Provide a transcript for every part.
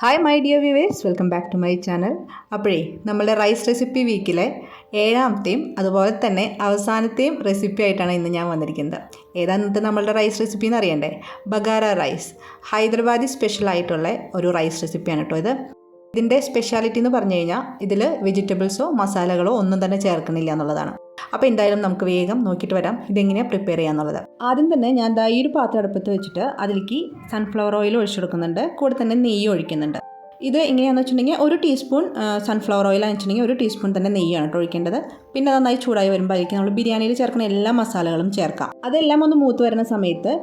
Hi my dear viewers, welcome back to my channel. അപ്പോഴേ നമ്മളുടെ rice recipe വീക്കിലെ ഏഴാമത്തെയും അതുപോലെ തന്നെ അവസാനത്തെയും റെസിപ്പി ആയിട്ടാണ് ഇന്ന് ഞാൻ വന്നിരിക്കുന്നത്. ഏതാന്നിട്ട് നമ്മളുടെ റൈസ് റെസിപ്പി എന്ന് അറിയണ്ടേ? ബഗാര റൈസ്, ഹൈദരാബാദി സ്പെഷ്യൽ ആയിട്ടുള്ള ഒരു റൈസ് റെസിപ്പിയാണ് കേട്ടോ ഇത്. ഇതിൻ്റെ സ്പെഷ്യാലിറ്റി എന്ന് പറഞ്ഞു കഴിഞ്ഞാൽ ഇതിൽ വെജിറ്റബിൾസോ മസാലകളോ ഒന്നും തന്നെ ചേർക്കണില്ല എന്നുള്ളതാണ്. അപ്പോൾ എന്തായാലും നമുക്ക് വേഗം നോക്കിയിട്ട് വരാം ഇതെങ്ങനെയാണ് പ്രിപ്പയർ ചെയ്യാന്നുള്ളത്. ആദ്യം തന്നെ ഞാൻ ഈ ഒരു പാത്രം അടുപ്പത്ത് വെച്ചിട്ട് അതിലേക്ക് സൺഫ്ലവർ ഓയിൽ ഒഴിച്ചെടുക്കുന്നുണ്ട്, കൂടെ തന്നെ നെയ്യ് ഒഴിക്കുന്നുണ്ട്. ഇത് എങ്ങനെയാണെന്ന് വെച്ചിട്ടുണ്ടെങ്കിൽ 1 ടീസ്പൂൺ സൺഫ്ലവർ ഓയിൽ വെച്ചിട്ടുണ്ടെങ്കിൽ 1 ടീസ്പൂൺ തന്നെ നെയ്യാണ് കേട്ടോ ഒഴിക്കേണ്ടത്. പിന്നെ നന്നായി ചൂടായി വരുമ്പോൾ അതിലേക്ക് നമ്മൾ ബിരിയാണിയിൽ ചേർക്കുന്ന എല്ലാ മസാലകളും ചേർക്കാം. അതെല്ലാം ഒന്ന് മൂത്ത് വരുന്ന സമയത്ത്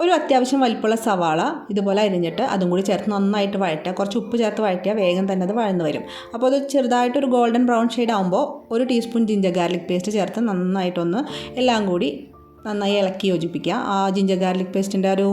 ഒരു അത്യാവശ്യം വലിപ്പമുള്ള സവാള ഇതുപോലെ അരിഞ്ഞിട്ട് അതും കൂടി ചേർത്ത് നന്നായിട്ട് വഴറ്റുക. കുറച്ച് ഉപ്പ് ചേർത്ത് വഴറ്റിയാൽ വേഗം തന്നെ അത് വഴന്ന് വരും. അപ്പോൾ അത് ചെറുതായിട്ടൊരു ഗോൾഡൻ ബ്രൗൺ ഷെയ്ഡ് ആകുമ്പോൾ 1 ടീസ്പൂൺ ജിഞ്ചർ ഗാർലിക് പേസ്റ്റ് ചേർത്ത് നന്നായിട്ടൊന്ന് എല്ലാം കൂടി നന്നായി ഇളക്കി യോജിപ്പിക്കുക. ആ ജിഞ്ചർ ഗാർലിക് പേസ്റ്റിൻ്റെ ഒരു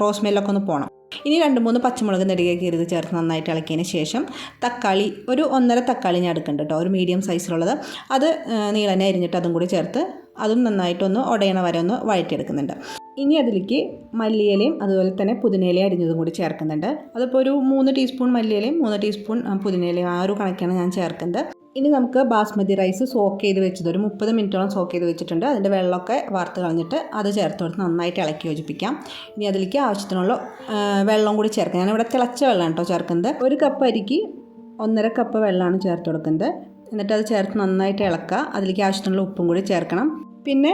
റോസ് സ്മെല്ലൊക്കെ ഒന്ന് പോകണം. ഇനി 2-3 പച്ചമുളക് നെടുകെ കീറിയത് ചേർത്ത് നന്നായിട്ട് ഇളക്കിയതിന് ശേഷം തക്കാളി ഒരു 1.5 തക്കാളി ഞാൻ എടുക്കുന്നുണ്ട് കേട്ടോ, ഒരു മീഡിയം സൈസിലുള്ളത്. അത് നീളനെ അരിഞ്ഞിട്ട് അതും കൂടി ചേർത്ത് അതും നന്നായിട്ടൊന്ന് ഉടയണ വരെ ഒന്ന് വഴറ്റിയെടുക്കുന്നുണ്ട്. ഇനി അതിലേക്ക് മല്ലിയിലയും അതുപോലെ തന്നെ പുതിനയിലയും അരിഞ്ഞതും കൂടി ചേർക്കുന്നുണ്ട്. അതിപ്പോൾ ഒരു 3 ടീസ്പൂൺ മല്ലിയിലയും 3 ടീസ്പൂൺ പുതിനയിലയും ആ ഒരു കണക്കാണ് ഞാൻ ചേർക്കുന്നത്. ഇനി നമുക്ക് ബാസ്മതി റൈസ് സോക്ക് ചെയ്ത് വെച്ചത് ഒരു 30 മിനിറ്റോളം സോക്ക് ചെയ്ത് വെച്ചിട്ടുണ്ട്. അതിൻ്റെ വെള്ളമൊക്കെ വാർത്ത് കളഞ്ഞിട്ട് അത് ചേർത്ത് കൊടുത്ത് നന്നായിട്ട് ഇളക്കി യോജിപ്പിക്കാം. ഇനി അതിലേക്ക് ആവശ്യത്തിനുള്ള വെള്ളം കൂടി ചേർക്കാം. ഞാനിവിടെ തിളച്ച വെള്ളം കേട്ടോ ചേർക്കുന്നത്. 1 കപ്പ് അരിക്ക് 1.5 കപ്പ് വെള്ളമാണ് ചേർത്ത് കൊടുക്കുന്നത്. എന്നിട്ട് അത് ചേർത്ത് നന്നായിട്ട് ഇളക്കുക. അതിലേക്ക് ആവശ്യത്തിനുള്ള ഉപ്പും കൂടി ചേർക്കണം. പിന്നെ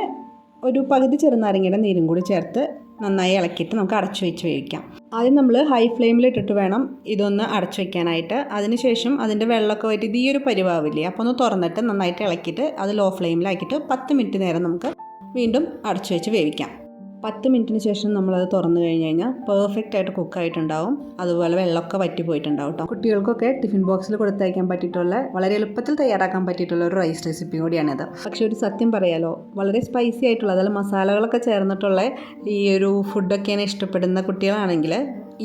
ഒരു പകുതി ചെറുനാരങ്ങയുടെ നീരും കൂടി ചേർത്ത് നന്നായി ഇളക്കിയിട്ട് നമുക്ക് അടച്ചു വെച്ച് വേവിക്കാം. ആദ്യം നമ്മൾ ഹൈ ഫ്ലെയിമിലിട്ടിട്ട് വേണം ഇതൊന്ന് അടച്ചു വയ്ക്കാനായിട്ട്. അതിനുശേഷം അതിൻ്റെ വെള്ളമൊക്കെ വറ്റിയിട്ട് ഈ ഒരു പരിവാവില്ലേ, അപ്പോൾ ഒന്ന് തുറന്നിട്ട് നന്നായിട്ട് ഇളക്കിയിട്ട് അത് ലോ ഫ്ലെയിമിലാക്കിയിട്ട് 10 മിനിറ്റ് നേരം നമുക്ക് വീണ്ടും അടച്ചു വെച്ച് വേവിക്കാം. 10 മിനിറ്റിന് ശേഷം നമ്മളത് തുറന്നു കഴിഞ്ഞ് കഴിഞ്ഞാൽ പെർഫെക്റ്റ് ആയിട്ട് കുക്കായിട്ടുണ്ടാവും. അതുപോലെ വെള്ളമൊക്കെ വറ്റി പോയിട്ടുണ്ടാവും കേട്ടോ. കുട്ടികൾക്കൊക്കെ ടിഫിൻ ബോക്സിൽ കൊടുത്തയക്കാൻ പറ്റിയിട്ടുള്ള വളരെ എളുപ്പത്തിൽ തയ്യാറാക്കാൻ പറ്റിയിട്ടുള്ള ഒരു റൈസ് റെസിപ്പി കൂടിയാണിത്. പക്ഷേ ഒരു സത്യം പറയാലോ, വളരെ സ്പൈസി ആയിട്ടുള്ള അതിൽ മസാലകളൊക്കെ ചേർന്നിട്ടുള്ള ഈ ഒരു ഫുഡൊക്കെയാണ് ഇഷ്ടപ്പെടുന്ന കുട്ടികളാണെങ്കിൽ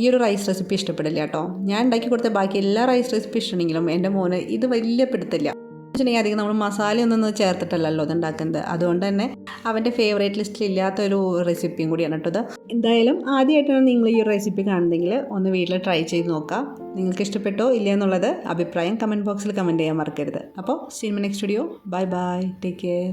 ഈ ഒരു റൈസ് റെസിപ്പി ഇഷ്ടപ്പെടില്ല കേട്ടോ. ഞാൻ ഉണ്ടാക്കി കൊടുത്ത ബാക്കി എല്ലാ റൈസ് റെസിപ്പി ഇഷ്ടമുണ്ടെങ്കിലും എൻ്റെ മോന് ഇത് വലിയ പിടുത്തില്ല. വെച്ചിട്ടുണ്ടെങ്കിൽ അധികം നമ്മൾ മസാലയൊന്നും ചേർത്തിട്ടല്ലല്ലോ ഇത് ഉണ്ടാക്കുന്നത്. അതുകൊണ്ട് തന്നെ അവൻ്റെ ഫേവറേറ്റ് ലിസ്റ്റിൽ ഇല്ലാത്തൊരു റെസിപ്പിയും കൂടിയാണ് കേട്ടോ ഇത്. എന്തായാലും ആദ്യമായിട്ടാണ് നിങ്ങൾ ഈ റെസിപ്പി കാണുന്നതെങ്കിൽ ഒന്ന് വീട്ടിൽ ട്രൈ ചെയ്ത് നോക്കാം. നിങ്ങൾക്ക് ഇഷ്ടപ്പെട്ടോ ഇല്ല എന്നുള്ളത് അഭിപ്രായം കമൻറ്റ് ബോക്സിൽ കമൻറ്റ് ചെയ്യാൻ മറക്കരുത്. അപ്പോൾ seen my next video. Bye bye, take care.